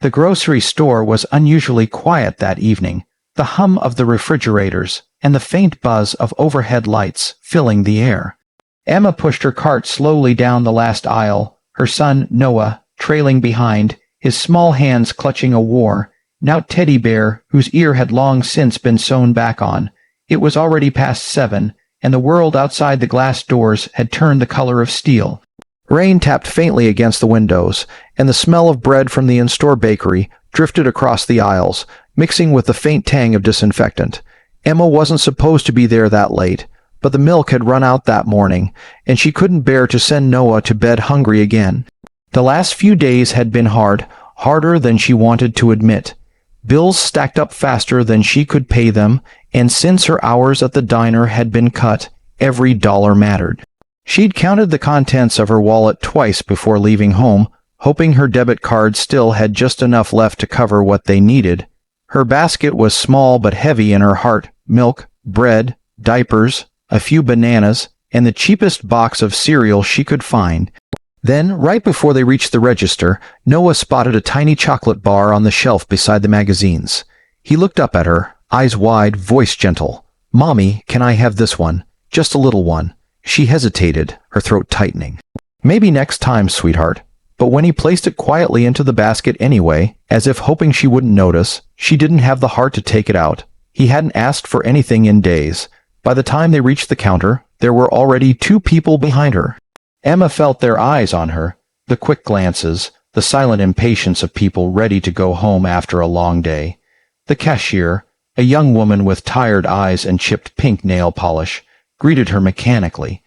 The grocery store was unusually quiet that evening, the hum of the refrigerators and the faint buzz of overhead lights filling the air. Emma pushed her cart slowly down the last aisle, her son, Noah, trailing behind, his small hands clutching a worn-out teddy bear whose ear had long since been sewn back on. It was already past 7, and the world outside the glass doors had turned the color of steel. Rain tapped faintly against the windows, and the smell of bread from the in-store bakery drifted across the aisles, mixing with the faint tang of disinfectant. Emma wasn't supposed to be there that late, but the milk had run out that morning, and she couldn't bear to send Noah to bed hungry again. The last few days had been hard, harder than she wanted to admit. Bills stacked up faster than she could pay them, and since her hours at the diner had been cut, every dollar mattered. She'd counted the contents of her wallet twice before leaving home, hoping her debit card still had just enough left to cover what they needed. Her basket was small but heavy in her heart: milk, bread, diapers, a few bananas, and the cheapest box of cereal she could find. Then, right before they reached the register, Noah spotted a tiny chocolate bar on the shelf beside the magazines. He looked up at her, eyes wide, voice gentle. "Mommy, can I have this one? Just a little one." She hesitated, her throat tightening. "Maybe next time, sweetheart." But when he placed it quietly into the basket anyway, as if hoping she wouldn't notice, she didn't have the heart to take it out. He hadn't asked for anything in days. By the time they reached the counter, there were already 2 people behind her. Emma felt their eyes on her, the quick glances, the silent impatience of people ready to go home after a long day. The cashier, a young woman with tired eyes and chipped pink nail polish, greeted her mechanically.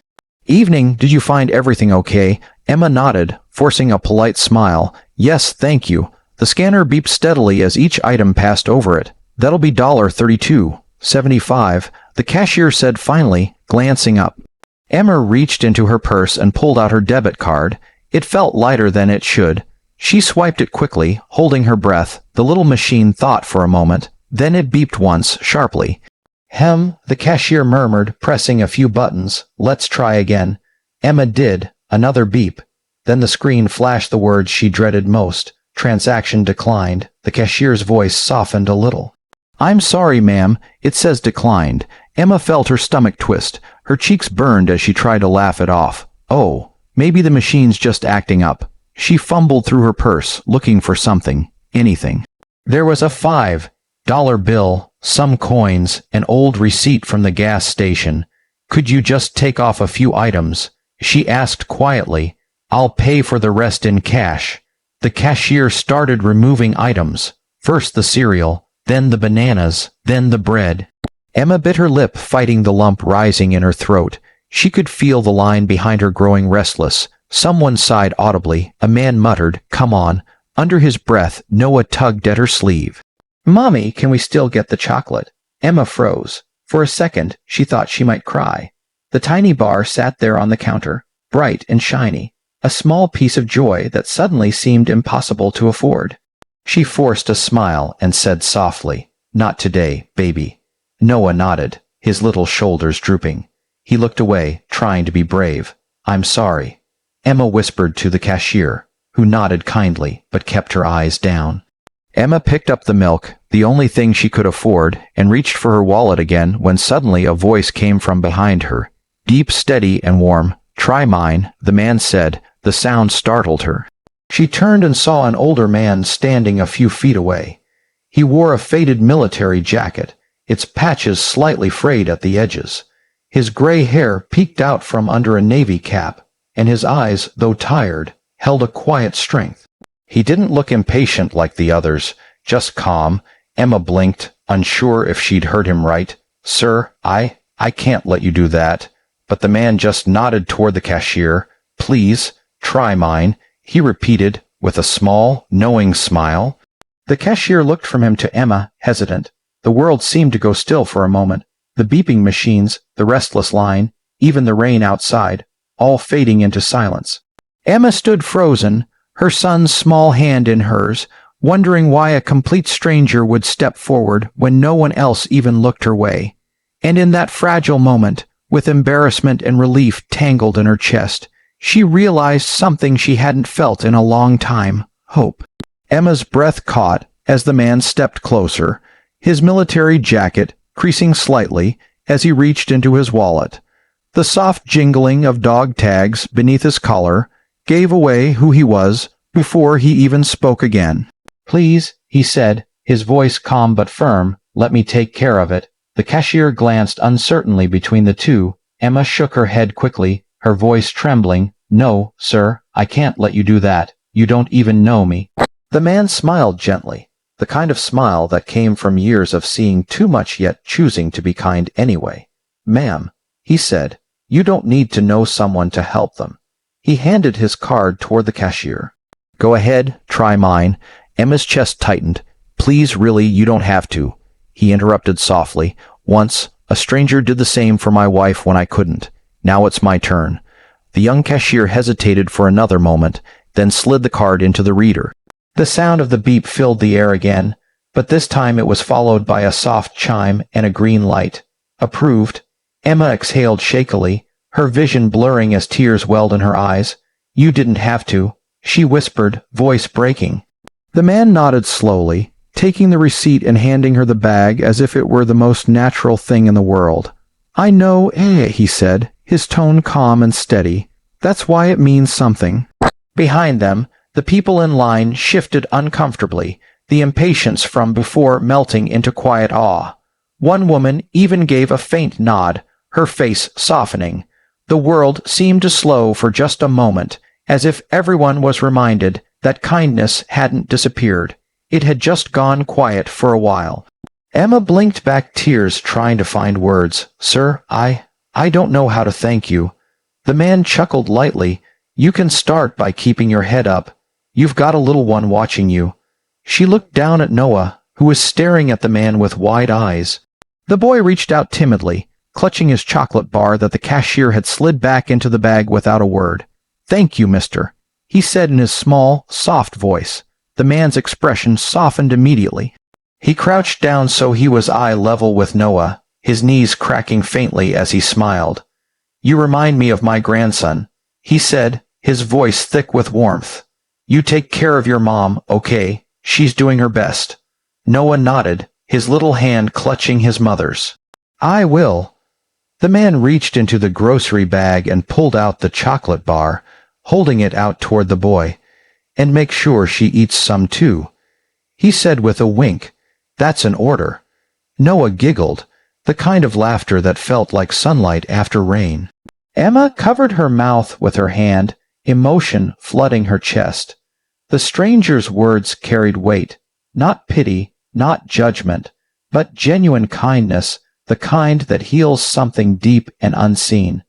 "Evening, did you find everything okay?" Emma nodded, forcing a polite smile. "Yes, thank you." The scanner beeped steadily as each item passed over it. "That'll be $32.75, the cashier said finally, glancing up. Emma reached into her purse and pulled out her debit card. It felt lighter than it should. She swiped it quickly, holding her breath. The little machine thought for a moment. Then it beeped once, sharply. The cashier murmured, pressing a few buttons. "Let's try again." Emma did. Another beep. Then the screen flashed the words she dreaded most. "Transaction declined." The cashier's voice softened a little. "I'm sorry, ma'am. It says declined." Emma felt her stomach twist. Her cheeks burned as she tried to laugh it off. Oh, maybe the machine's just acting up. She fumbled through her purse, looking for something. Anything. There was a $5 bill, some coins, an old receipt from the gas station. "Could you just take off a few items?" she asked quietly. "I'll pay for the rest in cash." The cashier started removing items. First the cereal, then the bananas, then the bread. Emma bit her lip, fighting the lump rising in her throat. She could feel the line behind her growing restless. Someone sighed audibly. A man muttered, "Come on." Under his breath, Noah tugged at her sleeve. "Mommy, can we still get the chocolate?" Emma froze. For a second, she thought she might cry. The tiny bar sat there on the counter, bright and shiny, a small piece of joy that suddenly seemed impossible to afford. She forced a smile and said softly, "Not today, baby." Noah nodded, his little shoulders drooping. He looked away, trying to be brave. "I'm sorry." Emma whispered to the cashier, who nodded kindly but kept her eyes down. Emma picked up the milk, the only thing she could afford, and reached for her wallet again when suddenly a voice came from behind her. Deep, steady, and warm. "Try mine," the man said. The sound startled her. She turned and saw an older man standing a few feet away. He wore a faded military jacket, its patches slightly frayed at the edges. His gray hair peeked out from under a navy cap, and his eyes, though tired, held a quiet strength. He didn't look impatient like the others, just calm. Emma blinked, unsure if she'd heard him right. "Sir, I can't let you do that." But the man just nodded toward the cashier. "Please, try mine," he repeated, with a small, knowing smile. The cashier looked from him to Emma, hesitant. The world seemed to go still for a moment. The beeping machines, the restless line, even the rain outside, all fading into silence. Emma stood frozen, her son's small hand in hers, wondering why a complete stranger would step forward when no one else even looked her way. And in that fragile moment, with embarrassment and relief tangled in her chest, she realized something she hadn't felt in a long time: hope. Emma's breath caught as the man stepped closer, his military jacket creasing slightly as he reached into his wallet. The soft jingling of dog tags beneath his collar gave away who he was before he even spoke again. "Please," he said, his voice calm but firm, "let me take care of it." The cashier glanced uncertainly between the two. Emma shook her head quickly, her voice trembling. "No, sir, I can't let you do that. You don't even know me." The man smiled gently, the kind of smile that came from years of seeing too much yet choosing to be kind anyway. "Ma'am," he said, "you don't need to know someone to help them." He handed his card toward the cashier. "Go ahead, try mine." Emma's chest tightened. "Please, really, you don't have to," he interrupted softly. "Once, a stranger did the same for my wife when I couldn't. Now it's my turn." The young cashier hesitated for another moment, then slid the card into the reader. The sound of the beep filled the air again, but this time it was followed by a soft chime and a green light. "Approved." Emma exhaled shakily, her vision blurring as tears welled in her eyes. "You didn't have to," she whispered, voice breaking. The man nodded slowly, taking the receipt and handing her the bag as if it were the most natural thing in the world. "I know, he said, his tone calm and steady. "That's why it means something." Behind them, the people in line shifted uncomfortably, the impatience from before melting into quiet awe. One woman even gave a faint nod, her face softening. The world seemed to slow for just a moment, as if everyone was reminded that kindness hadn't disappeared. It had just gone quiet for a while. Emma blinked back tears, trying to find words. "Sir, I don't know how to thank you." The man chuckled lightly. "You can start by keeping your head up. You've got a little one watching you." She looked down at Noah, who was staring at the man with wide eyes. The boy reached out timidly, clutching his chocolate bar that the cashier had slid back into the bag without a word. "Thank you, mister," he said in his small, soft voice. The man's expression softened immediately. He crouched down so he was eye level with Noah, his knees cracking faintly as he smiled. "You remind me of my grandson," he said, his voice thick with warmth. "You take care of your mom, okay? She's doing her best." Noah nodded, his little hand clutching his mother's. "I will." The man reached into the grocery bag and pulled out the chocolate bar, holding it out toward the boy. "And make sure she eats some too," he said with a wink. "That's an order." Noah giggled, the kind of laughter that felt like sunlight after rain. Emma covered her mouth with her hand, emotion flooding her chest. The stranger's words carried weight, not pity, not judgment, but genuine kindness, the kind that heals something deep and unseen.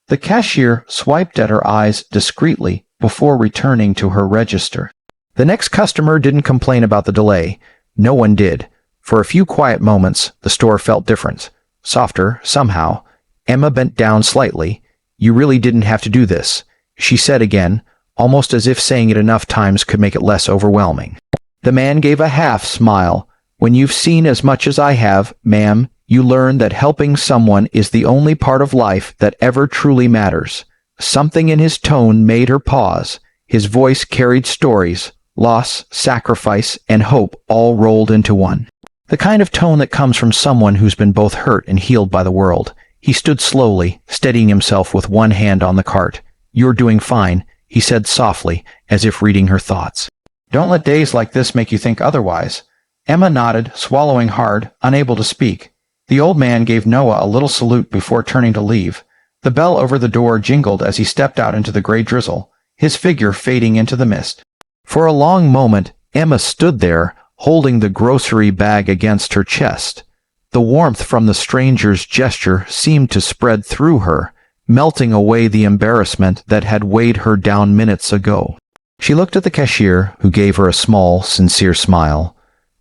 The cashier swiped at her eyes discreetly before returning to her register. The next customer didn't complain about the delay. No one did. For a few quiet moments, the store felt different. Softer, somehow. Emma bent down slightly. "You really didn't have to do this," she said again, almost as if saying it enough times could make it less overwhelming. The man gave a half smile. "When you've seen as much as I have, ma'am, you learn that helping someone is the only part of life that ever truly matters." Something in his tone made her pause. His voice carried stories, loss, sacrifice, and hope all rolled into one. The kind of tone that comes from someone who's been both hurt and healed by the world. He stood slowly, steadying himself with one hand on the cart. "You're doing fine," he said softly, as if reading her thoughts. "Don't let days like this make you think otherwise." Emma nodded, swallowing hard, unable to speak. The old man gave Noah a little salute before turning to leave. The bell over the door jingled as he stepped out into the gray drizzle, his figure fading into the mist. For a long moment, Emma stood there, holding the grocery bag against her chest. The warmth from the stranger's gesture seemed to spread through her, melting away the embarrassment that had weighed her down minutes ago. She looked at the cashier, who gave her a small, sincere smile.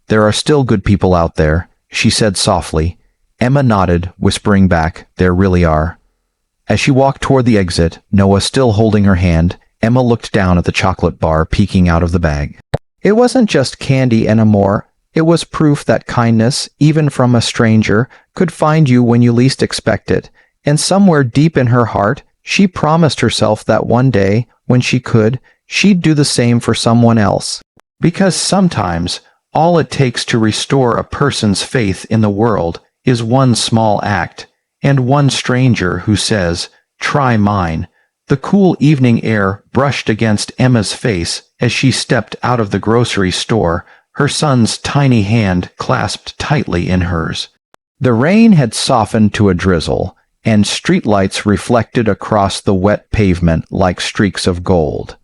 "There are still good people out there," she said softly. Emma nodded, whispering back, "There really are." As she walked toward the exit, Noah still holding her hand, Emma looked down at the chocolate bar peeking out of the bag. It wasn't just candy and amour. It was proof that kindness, even from a stranger, could find you when you least expect it. And somewhere deep in her heart, she promised herself that one day, when she could, she'd do the same for someone else. Because sometimes all it takes to restore a person's faith in the world is one small act, and one stranger who says, "Try mine." The cool evening air brushed against Emma's face as she stepped out of the grocery store, her son's tiny hand clasped tightly in hers. The rain had softened to a drizzle, and streetlights reflected across the wet pavement like streaks of gold.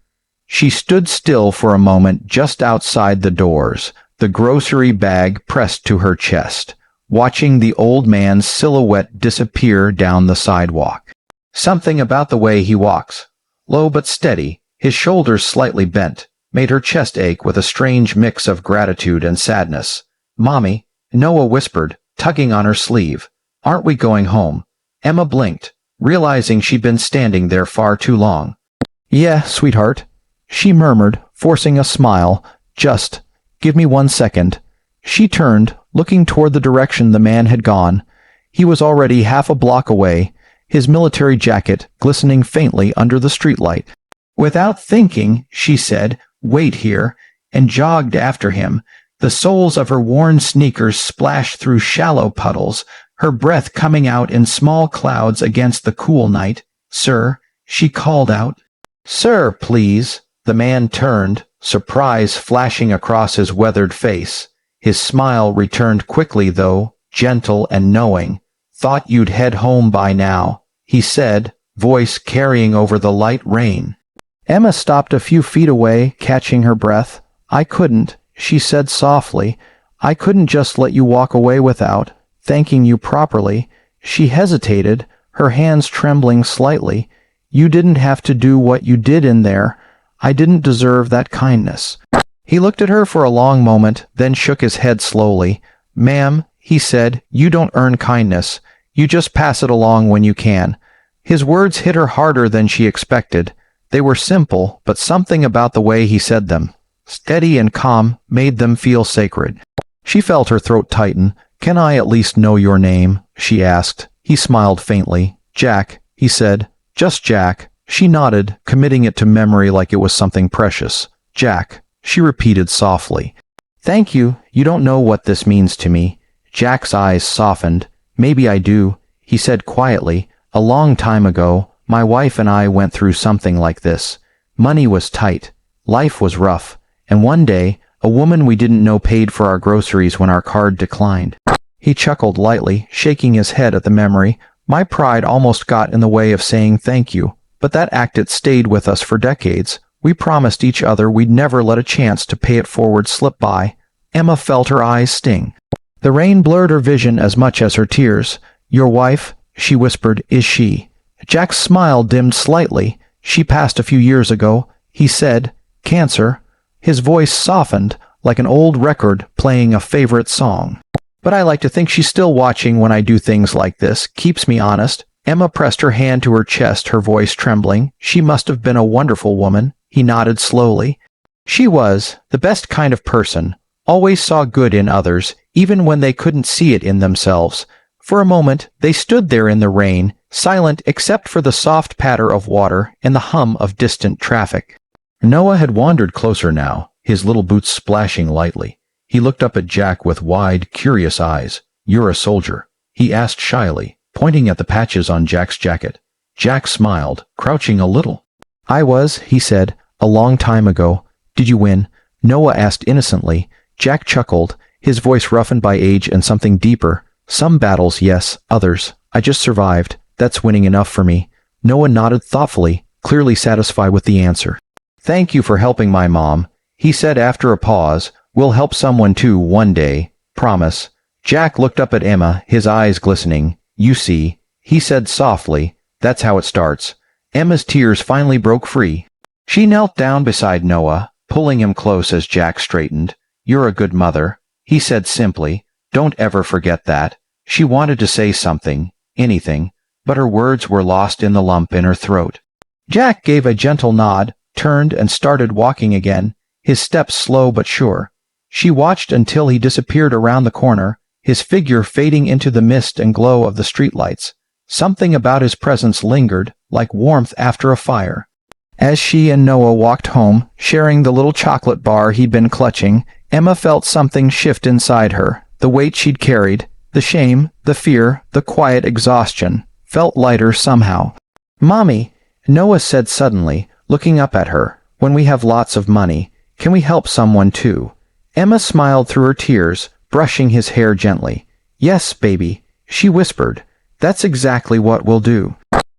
She stood still for a moment just outside the doors, the grocery bag pressed to her chest, watching the old man's silhouette disappear down the sidewalk. Something about the way he walks, low but steady, his shoulders slightly bent, made her chest ache with a strange mix of gratitude and sadness. "Mommy," Noah whispered, tugging on her sleeve. "Aren't we going home?" Emma blinked, realizing she'd been standing there far too long. "Yeah, sweetheart," she murmured, forcing a smile. "Just give me 1 second." She turned, looking toward the direction the man had gone. He was already half a block away, his military jacket glistening faintly under the streetlight. Without thinking, she said, "Wait here," and jogged after him. The soles of her worn sneakers splashed through shallow puddles, her breath coming out in small clouds against the cool night. "Sir," she called out. "Sir, please." The man turned, surprise flashing across his weathered face. His smile returned quickly, though, gentle and knowing. "Thought you'd head home by now," he said, voice carrying over the light rain. Emma stopped a few feet away, catching her breath. "I couldn't," she said softly. "I couldn't just let you walk away without thanking you properly." She hesitated, her hands trembling slightly. "You didn't have to do what you did in there. I didn't deserve that kindness." He looked at her for a long moment, then shook his head slowly. "Ma'am," he said, "you don't earn kindness. You just pass it along when you can." His words hit her harder than she expected. They were simple, but something about the way he said them, steady and calm, made them feel sacred. She felt her throat tighten. "Can I at least know your name?" she asked. He smiled faintly. "Jack," he said. "Just Jack." She nodded, committing it to memory like it was something precious. "Jack," she repeated softly. "Thank you. You don't know what this means to me." Jack's eyes softened. "Maybe I do," he said quietly. "A long time ago, my wife and I went through something like this. Money was tight. Life was rough. And one day, a woman we didn't know paid for our groceries when our card declined." He chuckled lightly, shaking his head at the memory. "My pride almost got in the way of saying thank you. But that act, it stayed with us for decades. We promised each other we'd never let a chance to pay it forward slip by." Emma felt her eyes sting. The rain blurred her vision as much as her tears. "Your wife," she whispered, "is she?" Jack's smile dimmed slightly. "She passed a few years ago," he said. "Cancer." His voice softened, like an old record playing a favorite song. "But I like to think she's still watching when I do things like this. Keeps me honest." Emma pressed her hand to her chest, her voice trembling. "She must have been a wonderful woman." He nodded slowly. "She was. The best kind of person. Always saw good in others, even when they couldn't see it in themselves." For a moment, they stood there in the rain, silent except for the soft patter of water and the hum of distant traffic. Noah had wandered closer now, his little boots splashing lightly. He looked up at Jack with wide, curious eyes. "You're a soldier?" he asked shyly, pointing at the patches on Jack's jacket. Jack smiled, crouching a little. "I was," he said, "a long time ago." "Did you win?" Noah asked innocently. Jack chuckled, his voice roughened by age and something deeper. "Some battles, yes, others. I just survived. That's winning enough for me." Noah nodded thoughtfully, clearly satisfied with the answer. "Thank you for helping my mom," he said after a pause. "We'll help someone too one day. Promise." Jack looked up at Emma, his eyes glistening. "You see," he said softly, "that's how it starts." Emma's tears finally broke free. She knelt down beside Noah, pulling him close as Jack straightened. "You're a good mother," he said simply. "Don't ever forget that." She wanted to say something, anything, but her words were lost in the lump in her throat. Jack gave a gentle nod, turned and started walking again, his steps slow but sure. She watched until he disappeared around the corner, his figure fading into the mist and glow of the streetlights. Something about his presence lingered, like warmth after a fire. As she and Noah walked home, sharing the little chocolate bar he'd been clutching, Emma felt something shift inside her. The weight she'd carried, the shame, the fear, the quiet exhaustion, felt lighter somehow. "Mommy," Noah said suddenly, looking up at her, "when we have lots of money, can we help someone too?" Emma smiled through her tears, brushing his hair gently. "Yes, baby," she whispered. "That's exactly what we'll do."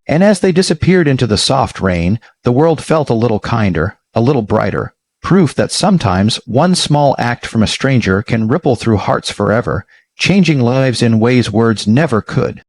And as they disappeared into the soft rain, the world felt a little kinder, a little brighter. Proof that sometimes one small act from a stranger can ripple through hearts forever, changing lives in ways words never could.